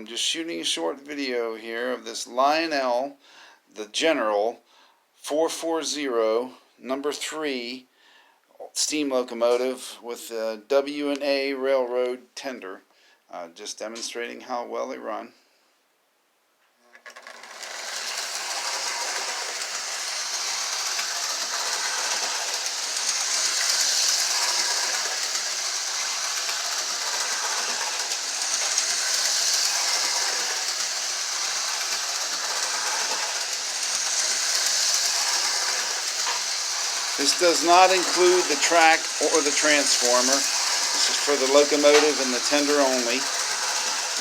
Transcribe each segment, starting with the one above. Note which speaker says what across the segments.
Speaker 1: I'm just shooting a short video here of this Lionel, the General 440 number 3 steam locomotive with a W&A railroad tender. Just demonstrating how well they run. This does not include the track or the transformer. This is for the locomotive and the tender only.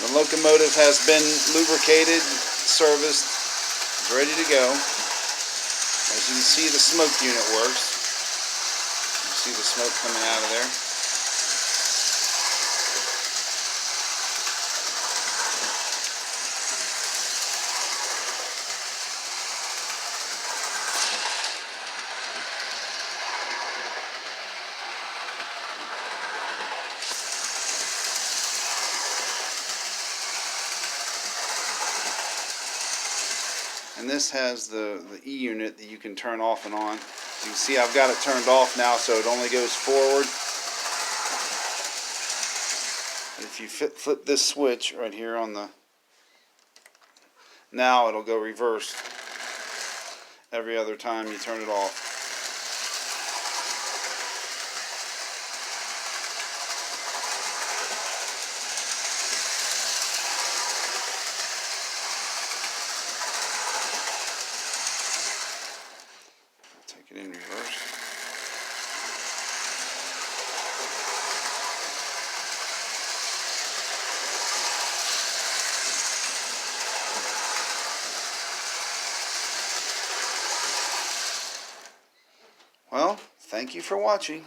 Speaker 1: The locomotive has been lubricated, serviced, is ready to go. As you can see, the smoke unit works. You see the smoke coming out of there. And this has the E unit that you can turn off and on. You can see I've got it turned off now, so it only goes forward. And if you flip this switch right here on the, now it'll go reverse every other time you turn it off. Take it in reverse. Well, thank you for watching.